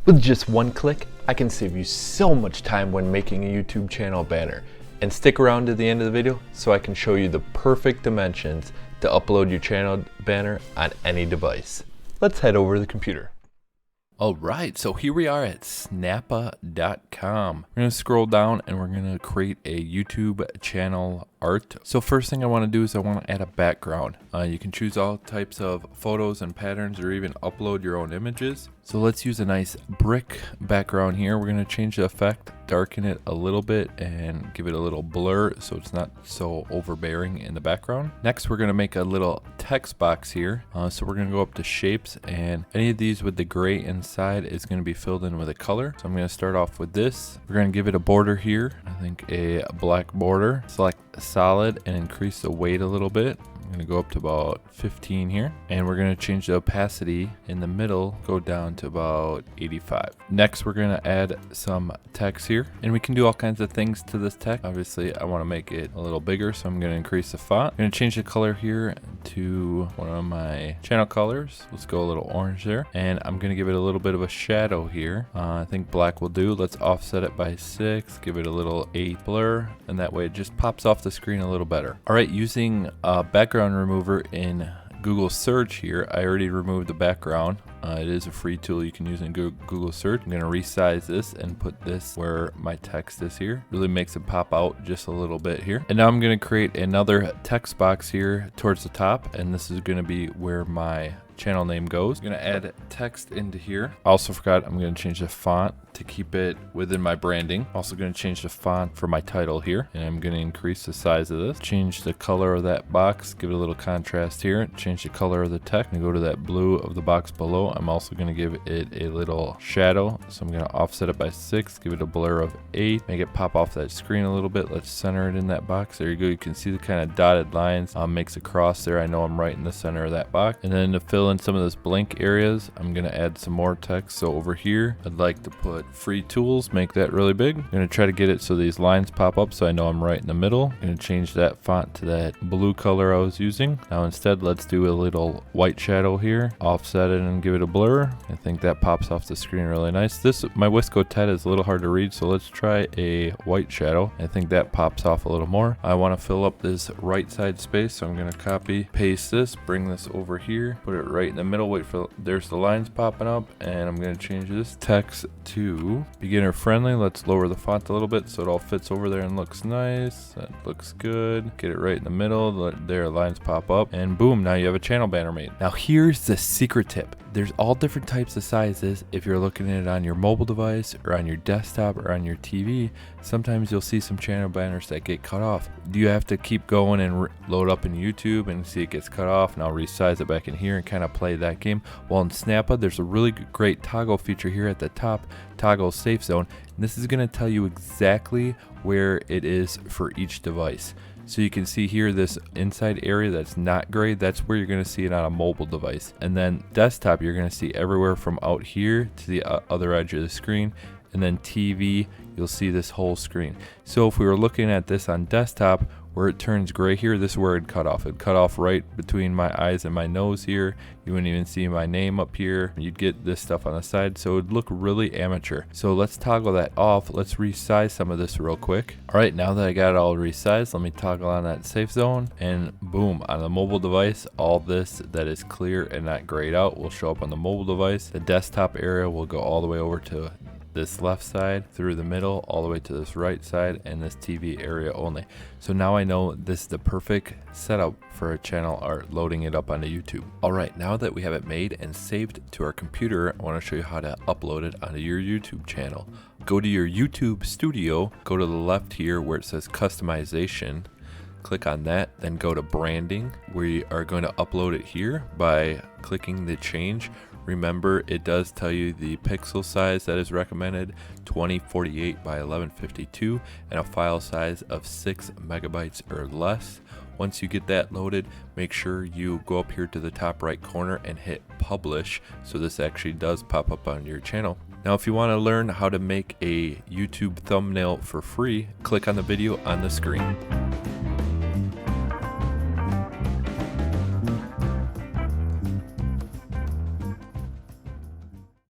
With just one click, I can save you so much time when making a YouTube channel banner. And stick around to the end of the video so I can show you the perfect dimensions to upload your channel banner on any device. Let's head over to the computer. Alright, so here we are at Snappa.com. We're going to scroll down and we're going to create a YouTube channel art. So first thing I want to do is I want to add a background. You can choose all types of photos and patterns or even upload your own images. So let's use a nice brick background here. We're going to change the effect, darken it a little bit and give it a little blur so it's not so overbearing in the background. Next we're going to make a little text box here. So we're going to go up to shapes, and any of these with the gray inside is going to be filled in with a color. So I'm going to start off with this. We're going to give it a border here. I think a black border. Select solid and increase the weight a little bit. I'm going to go up to about 15 here, and we're going to change the opacity in the middle, go down to about 85. Next we're going to add some text here, and we can do all kinds of things to this text. Obviously I want to make it a little bigger, so I'm going to increase the font. I'm going to change the color here to one of my channel colors. Let's go a little orange there, and I'm going to give it a little bit of a shadow here. I think black will do. Let's offset it by 6, give it a little 8 blur, and that way it just pops off the screen a little better. Alright, using background remover in Google search here, I already removed the background. It is a free tool you can use in Google search. I'm going to resize this and put this where my text is here. Really makes it pop out just a little bit here. And now I'm going to create another text box here towards the top, and this is going to be where my channel name goes. I'm going to add text into here. Also forgot, I'm going to change the font to keep it within my branding. Also going to change the font for my title here, and I'm going to increase the size of this. Change the color of that box, give it a little contrast here. Change the color of the text and go to that blue of the box below. I'm also going to give it a little shadow, so I'm going to offset it by 6, give it a blur of 8, make it pop off that screen a little bit. Let's center it in that box. There you go. You can see the kind of dotted lines makes a cross there. I know I'm right in the center of that box. And then to fill in some of those blank areas, I'm going to add some more text. So over here I'd like to put free tools, make that really big. I'm going to try to get it so these lines pop up so I know I'm right in the middle. I'm going to change that font to that blue color I was using. Now instead let's do a little white shadow here, offset it and give it a blur. I think that pops off the screen really nice. My Wiscotet is a little hard to read, so let's try a white shadow. I think that pops off a little more. I want to fill up this right side space, so I'm going to copy paste this, bring this over here, put it right in the middle, wait for there's the lines popping up, and I'm going to change this text to beginner friendly. Let's lower the font a little bit so it all fits over there and looks nice. That looks good. Get it right in the middle. There, lines pop up, and boom, now you have a channel banner made. Now here's the secret tip. There's all different types of sizes. If you're looking at it on your mobile device or on your desktop or on your TV, sometimes you'll see some channel banners that get cut off. Do you have to keep going and load up in YouTube and see it gets cut off, and I'll resize it back in here and kind of play that game? Well, in Snappa, there's a really great toggle feature here at the top, toggle safe zone. And this is going to tell you exactly where it is for each device. So you can see here this inside area that's not gray, that's where you're going to see it on a mobile device. And then desktop, you're going to see everywhere from out here to the other edge of the screen. And then TV, you'll see this whole screen. So if we were looking at this on desktop, where it turns gray here, this is where it'd cut off. It'd cut off right between my eyes and my nose here. You wouldn't even see my name up here. You'd get this stuff on the side, so it'd look really amateur. So let's toggle that off. Let's resize some of this real quick. All right, now that I got it all resized, let me toggle on that safe zone, and boom, on the mobile device, all this that is clear and not grayed out will show up on the mobile device. The desktop area will go all the way over to this left side, through the middle, all the way to this right side, and this TV area only. So now I know this is the perfect setup for a channel art, loading it up onto YouTube. Alright, now that we have it made and saved to our computer, I want to show you how to upload it onto your YouTube channel. Go to your YouTube studio, go to the left here where it says customization, click on that, then go to branding. We are going to upload it here by clicking the change. Remember, it does tell you the pixel size that is recommended, 2048 by 1152, and a file size of 6 megabytes or less. Once you get that loaded, make sure you go up here to the top right corner and hit publish, so this actually does pop up on your channel. Now if you want to learn how to make a YouTube thumbnail for free, click on the video on the screen.